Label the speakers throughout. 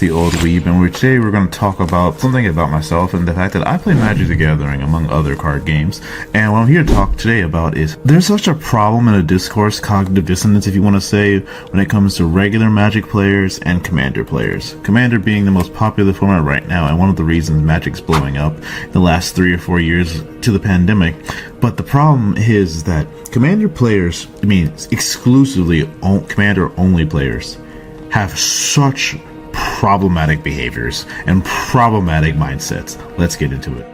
Speaker 1: the Old Weeb, and today we're going to talk about something about myself and the fact that I play Magic the Gathering among other card games. And what I'm here to talk today about is there's such a problem in a discourse, cognitive dissonance if you want to say, when it comes to regular Magic players and Commander players. Commander being the most popular format right now, and one of the reasons Magic's blowing up the last 3 or 4 years to the pandemic. But the problem is that Commander players, exclusively Commander only players, have such problematic behaviors and problematic mindsets. Let's get into it.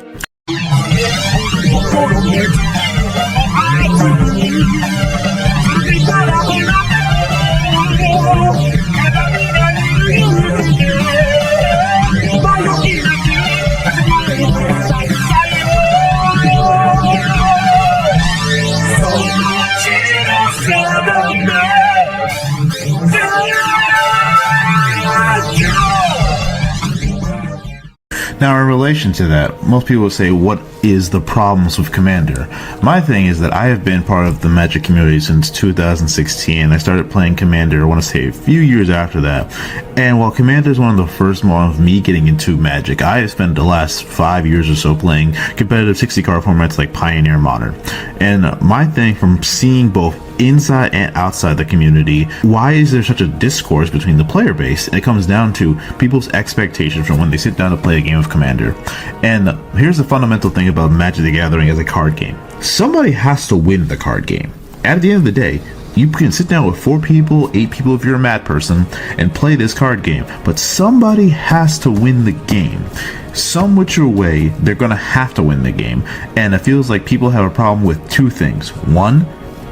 Speaker 1: Now, in relation to that, most people say, what is the problems with Commander? My thing is that I have been part of the Magic community since 2016. I started playing Commander, I want to say a few years after that. And while Commander is one of the first moments of me getting into Magic, I have spent the last 5 years or so playing competitive 60 card formats like Pioneer and Modern. And my thing from seeing both inside and outside the community, why is there such a discourse between the player base? And it comes down to people's expectations from when they sit down to play a game of Commander. And here's the fundamental thing about Magic the Gathering as a card game. Somebody has to win the card game. At the end of the day, you can sit down with 4 people, 8 people if you're a mad person, and play this card game. But somebody has to win the game. Some which way, they're going to have to win the game. And it feels like people have a problem with 2 things. 1,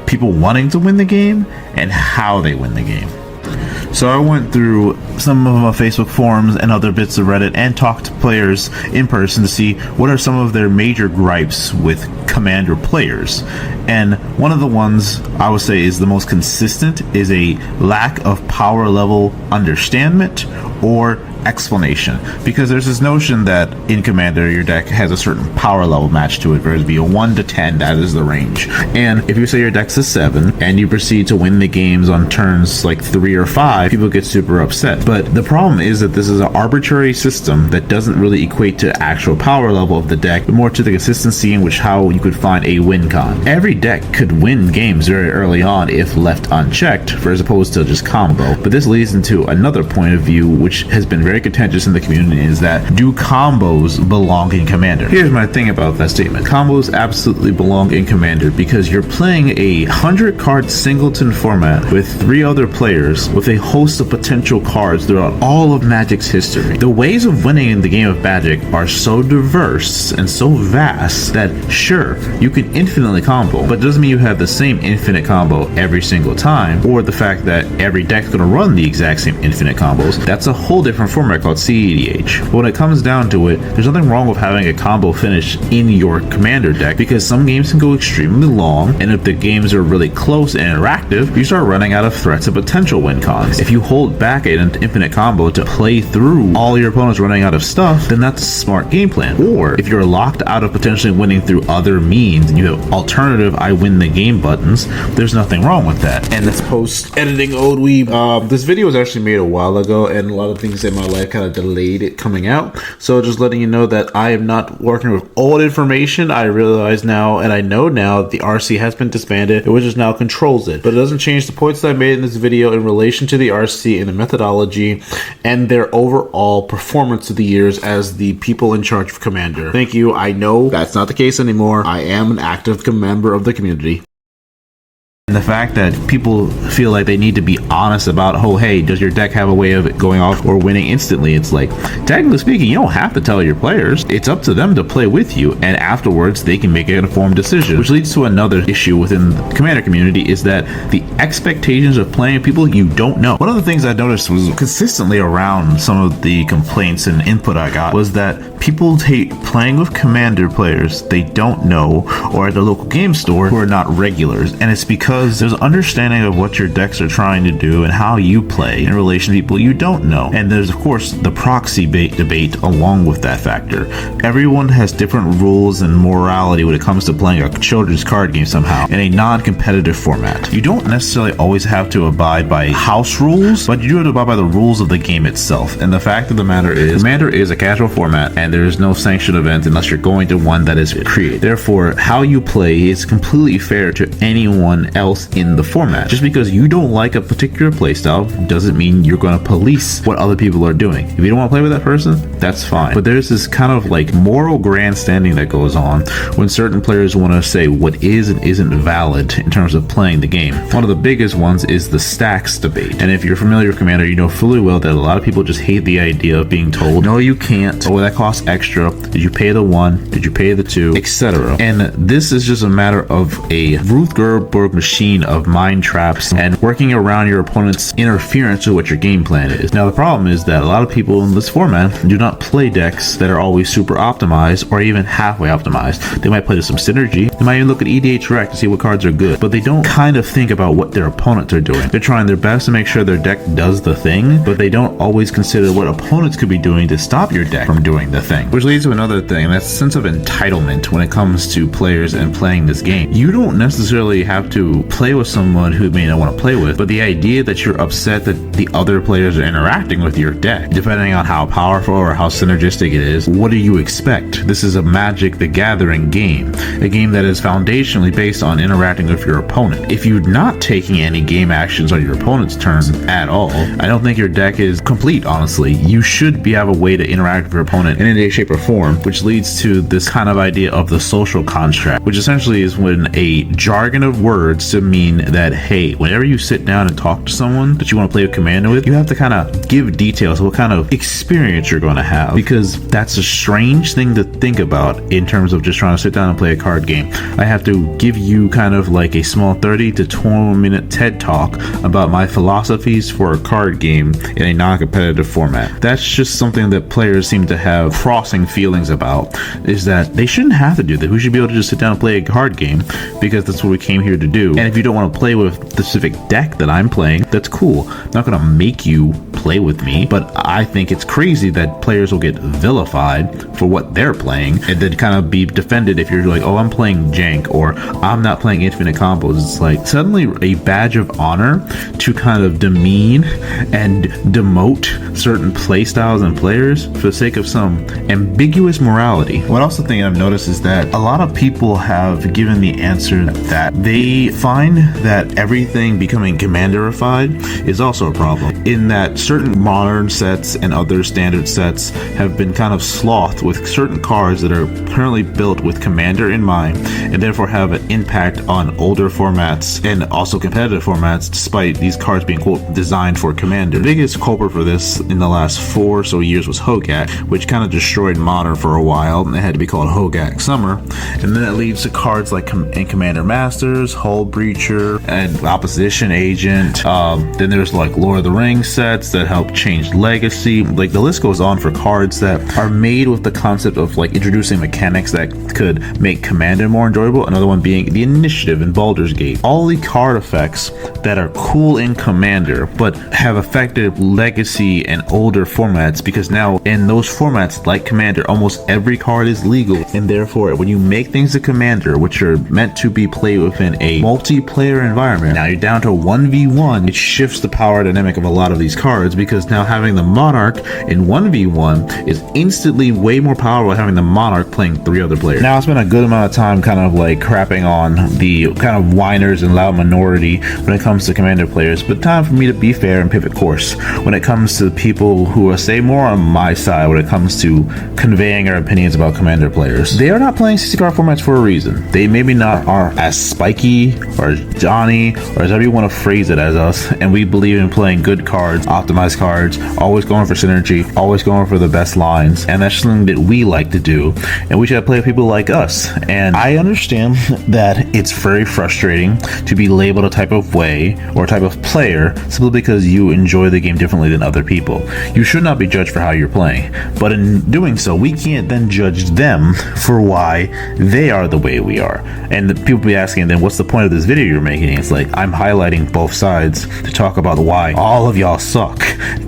Speaker 1: people wanting to win the game, and how they win the game. So I went through some of my Facebook forums and other bits of Reddit and talked to players in person to see what are some of their major gripes with Commander players. And one of the ones I would say is the most consistent is a lack of power level understandment or explanation, because there's this notion that in Commander your deck has a certain power level match to it, whereas be a 1 to 10, that is the range. And if you say your deck's a 7 and you proceed to win the games on turns like 3 or 5, people get super upset. But the problem is that this is an arbitrary system that doesn't really equate to actual power level of the deck, but more to the consistency in which how you could find a win con. Every deck could win games very early on if left unchecked, as opposed to just combo. But this leads into another point of view which has been very contentious in the community, is that do combos belong in Commander? Here's my thing about that statement. Combos absolutely belong in Commander because you're playing a 100 card singleton format with 3 other players with a host of potential cards throughout all of Magic's history. The ways of winning in the game of Magic are so diverse and so vast that sure, you can infinitely combo, but it doesn't mean you have the same infinite combo every single time, or the fact that every deck's going to run the exact same infinite combos. That's a whole different format called CEDH. But when it comes down to it, there's nothing wrong with having a combo finish in your Commander deck, because some games can go extremely long, and if the games are really close and interactive, you start running out of threats and potential win cons. If you hold back an infinite combo to play through all your opponents running out of stuff, then that's a smart game plan. Or if you're locked out of potentially winning through other means and you have alternative I win the game buttons, there's nothing wrong with that. And that's post-editing Old Weeb. This video was actually made a while ago, and a lot of things in my life kind of delayed it coming out. So just letting you know that I am not working with old information. I realize now, and I know now, the RC has been disbanded, which is now controls it. But it doesn't change the points that I made in this video in relation to the RC and the methodology and their overall performance of the years as the people in charge of Commander. Thank you. I know that's not the case anymore. I am an active member of the community. And the fact that people feel like they need to be honest about, oh, hey, does your deck have a way of it going off or winning instantly? It's like, technically speaking, you don't have to tell your players. It's up to them to play with you, and afterwards they can make an informed decision. Which leads to another issue within the Commander community, is that the expectations of playing people you don't know. One of the things I noticed was consistently around some of the complaints and input I got was that people hate playing with Commander players they don't know or at the local game store who are not regulars, and it's because because there's understanding of what your decks are trying to do and how you play in relation to people you don't know. And there's of course the proxy debate along with that factor. Everyone has different rules and morality when it comes to playing a children's card game somehow in a non-competitive format. You don't necessarily always have to abide by house rules, but you do have to abide by the rules of the game itself. And the fact of the matter is, Commander is a casual format and there is no sanctioned event unless you're going to one that is created. Therefore, how you play is completely fair to anyone else in the format. Just because you don't like a particular playstyle doesn't mean you're going to police what other people are doing. If you don't want to play with that person, that's fine. But there's this kind of like moral grandstanding that goes on when certain players want to say what is and isn't valid in terms of playing the game. One of the biggest ones is the stacks debate. And if you're familiar with Commander, you know fully well that a lot of people just hate the idea of being told, no, you can't. Oh, that costs extra. Did you pay the 1? Did you pay the 2? Etc. And this is just a matter of a Ruth Goldberg machine of mind traps and working around your opponent's interference with what your game plan is. Now, the problem is that a lot of people in this format do not play decks that are always super optimized or even halfway optimized. They might play some synergy. They might even look at EDH Rec to see what cards are good, but they don't kind of think about what their opponents are doing. They're trying their best to make sure their deck does the thing, but they don't always consider what opponents could be doing to stop your deck from doing the thing. Which leads to another thing, and that's a sense of entitlement when it comes to players and playing this game. You don't necessarily have to play with someone who may not want to play with, but the idea that you're upset that the other players are interacting with your deck, depending on how powerful or how synergistic it is, what do you expect? This is a Magic the Gathering game, a game that is foundationally based on interacting with your opponent. If you're not taking any game actions on your opponent's turn at all, I don't think your deck is complete, honestly. You should have a way to interact with your opponent in any shape or form, which leads to this kind of idea of the social construct, which essentially is when a jargon of words to mean that, hey, whenever you sit down and talk to someone that you want to play with Commander with, you have to kind of give details of what kind of experience you're going to have, because that's a strange thing to think about in terms of just trying to sit down and play a card game. I have to give you kind of like a small 30 to 20 minute TED talk about my philosophies for a card game in a non-competitive format. That's just something that players seem to have crossing feelings about, is that they shouldn't have to do that. We should be able to just sit down and play a card game because that's what we came here to do. And if you don't want to play with the specific deck that I'm playing, that's cool. I'm not going to make you play with me, but I think it's crazy that players will get vilified for what they're playing and then kind of be defended if you're like, oh, I'm playing jank or I'm not playing infinite combos. It's like suddenly a badge of honor to kind of demean and demote certain play styles and players for the sake of some ambiguous morality. What else the thing I've noticed is that a lot of people have given the answer that they find that everything becoming Commanderified is also a problem, in that certain modern sets and other standard sets have been kind of slothed with certain cards that are currently built with Commander in mind and therefore have an impact on older formats and also competitive formats, despite these cards being, quote, designed for Commander. The biggest culprit for this in the last 4 or so years was Hogak, which kind of destroyed Modern for a while, and it had to be called Hogak Summer. And then it leads to cards like Commander Masters, Hull Breacher, and Opposition Agent. Then there's like Lord of the Rings sets that help change Legacy. Like the list goes on for cards that are made with the concept of like introducing mechanics that could make Commander more enjoyable. Another one being the Initiative in Baldur's Gate. All the card effects that are cool in Commander but have affected Legacy and older formats, because now in those formats like Commander, almost every card is legal, and therefore when you make things a Commander which are meant to be played within a multiplayer environment, now you're down to 1v1. It shifts the power dynamic of a lot of these cards, because now having the Monarch in 1v1 is instantly way more powerful than having the Monarch playing 3 other players. Now I spent a good amount of time kind of like crapping on the kind of whiners and loud minority when it comes to Commander players, but time for me to be fair and pivot course when it comes to people who are, say, more on my side when it comes to conveying our opinions about Commander players. They are not playing 60 card formats for a reason. They maybe not are as spiky or as Johnny or as however you want to phrase it as us, and we believe in playing good cards, optimized cards, always going for synergy, always going for the best lines, and that's something that we like to do, and we try to play with people like us. And I understand that it's very frustrating to be labeled a type of way or a type of player simply because you enjoy the game differently than other people. You should not be judged for how you're playing, but in doing so, we can't then judge them for why they are the way we are. And the people be asking, then what's the point of this video you're making. It's like, I'm highlighting both sides to talk about why all of y'all suck.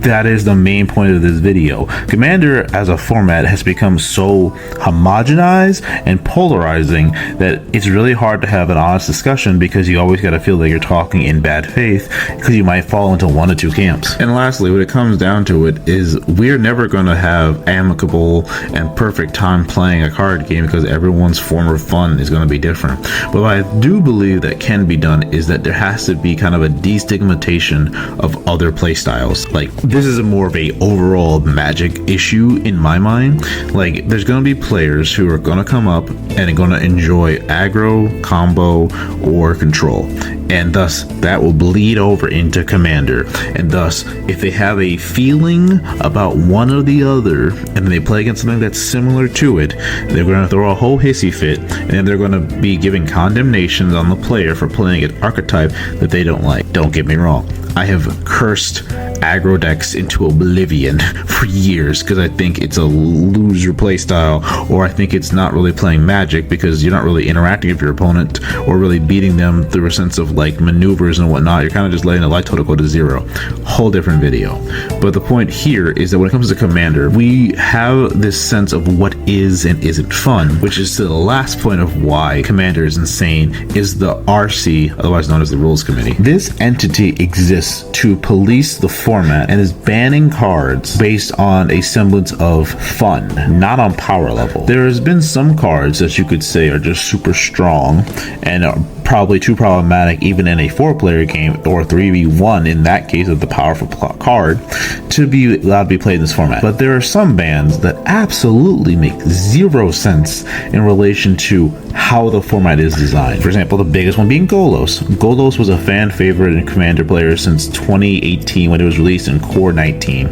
Speaker 1: That is the main point of this video. Commander as a format has become so homogenized and polarizing that it's really hard to have an honest discussion, because you always got to feel that you're talking in bad faith, because you might fall into one or two camps. And lastly, when it comes down to it, is we're never going to have amicable and perfect time playing a card game, because everyone's form of fun is going to be different. But what I do believe that can be done is that there has to be kind of a destigmatization of other play styles. Like, this is more of a overall Magic issue in my mind. Like, there's going to be players who are going to come up and are going to enjoy aggro, combo, or control, and thus that will bleed over into Commander. And thus, if they have a feeling about one or the other and they play against something that's similar to it, they're going to throw a whole hissy fit, and then they're going to be giving condemnations on the player for playing an archetype that they don't like. Don't get me wrong, I have cursed aggro decks into oblivion for years because I think it's a loser playstyle, or I think it's not really playing Magic because you're not really interacting with your opponent or really beating them through a sense of like maneuvers and whatnot. You're kind of just letting the life total go to zero. Whole different video. But the point here is that when it comes to Commander, we have this sense of what is and isn't fun, which is to the last point of why Commander is insane, is the RC, otherwise known as the Rules Committee. This entity exists to police the format and is banning cards based on a semblance of fun, not on power level. There has been some cards that you could say are just super strong and are probably too problematic even in a 4-player game, or 3v1 in that case of the powerful card, to be allowed to be played in this format. But there are some bans that absolutely make zero sense in relation to how the format is designed. For example, the biggest one being Golos. Golos was a fan favorite in Commander players since 2018 when it was released in Core 19.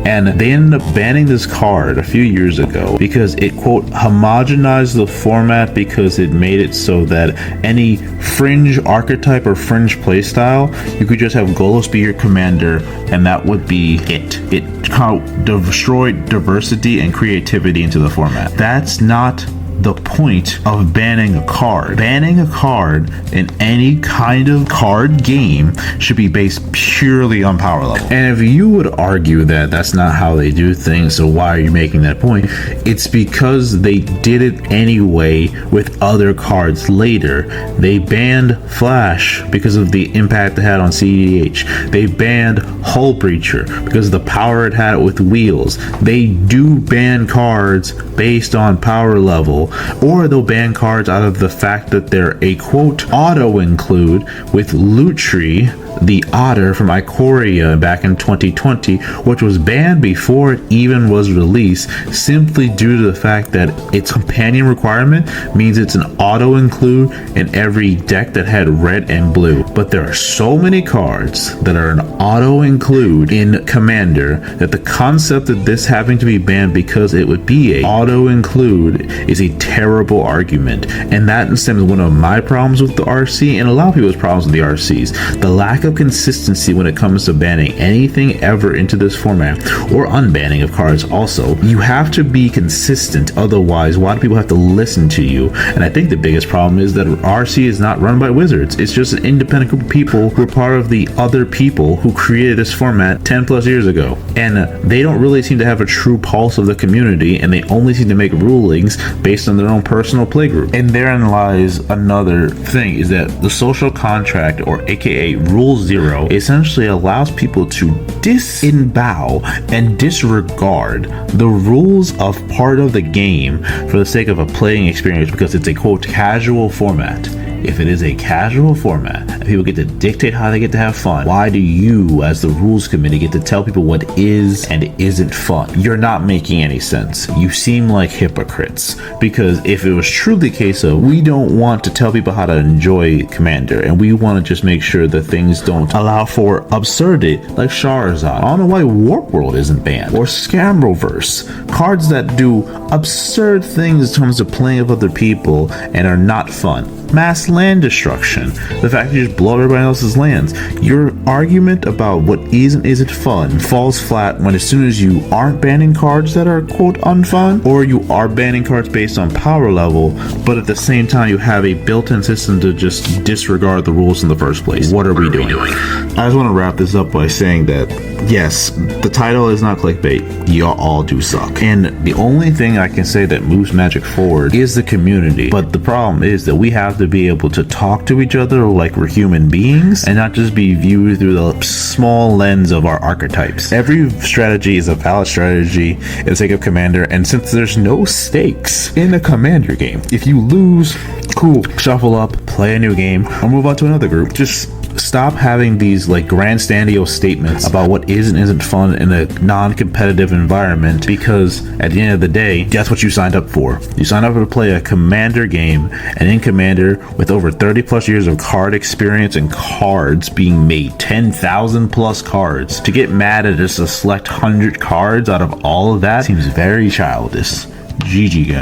Speaker 1: And they ended up banning this card a few years ago because it, quote, homogenized the format, because it made it so that any fringe archetype or fringe playstyle, you could just have Golos be your commander and that would be it. It kind of destroyed diversity and creativity into the format. That's not the point of banning a card. Banning a card in any kind of card game should be based purely on power level. And if you would argue that that's not how they do things, so why are you making that point? It's because they did it anyway with other cards later. They banned Flash because of the impact it had on CEDH. They banned Hull Breacher because of the power it had with wheels. They do ban cards based on power level, or they'll ban cards out of the fact that they're a, quote, auto include with Lutri, the otter from Ikoria back in 2020, which was banned before it even was released, simply due to the fact that its companion requirement means it's an auto include in every deck that had red and blue. But there are so many cards that are an auto include in Commander that the concept of this having to be banned because it would be a auto include is a terrible argument. And that stems one of my problems with the RC and a lot of people's problems with the RCs. The lack of consistency when it comes to banning anything ever into this format, or unbanning of cards also. You have to be consistent, otherwise why do people have to listen to you? And I think the biggest problem is that RC is not run by Wizards. It's just an independent group of people who are part of the other people who created this format 10 plus years ago. And they don't really seem to have a true pulse of the community, and they only seem to make rulings based on their own personal playgroup. And therein lies another thing, is that the social contract, or aka Rule Zero, essentially allows people to disavow and disregard the rules of part of the game for the sake of a playing experience, because it's a, quote, casual format. If it is a casual format and people get to dictate how they get to have fun, why do you, as the rules committee, get to tell people what is and isn't fun? You're not making any sense. You seem like hypocrites, because if it was truly the case of we don't want to tell people how to enjoy Commander and we want to just make sure that things don't allow for absurdity, like Charizard. I don't know why Warp World isn't banned, or Scamroverse, cards that do absurd things in terms of playing with other people and are not fun. mass land destruction, the fact that you just blow up everybody else's lands. Your argument about what is and isn't fun falls flat when as soon as you aren't banning cards that are quote unfun, or you are banning cards based on power level, but at the same time you have a built-in system to just disregard the rules in the first place. What are we doing? I just want to wrap this up by saying that yes, the title is not clickbait. You all do suck. And the only thing I can say that moves Magic forward is the community. But the problem is that we have to be able to talk to each other like we're human beings and not just be viewed through the small lens of our archetypes. Every strategy is a valid strategy in the sake of Commander, and since there's no stakes in a Commander game, if you lose, cool, shuffle up, play a new game, or move on to another group. Just stop having these like grandstandiose statements about what is and isn't fun in a non-competitive environment, because at the end of the day, that's what you signed up for. You signed up to play a Commander game, and in Commander, with over 30 plus years of card experience and cards being made, 10,000 plus cards, to get mad at just a select 100 cards out of all of that seems very childish. GG, guys.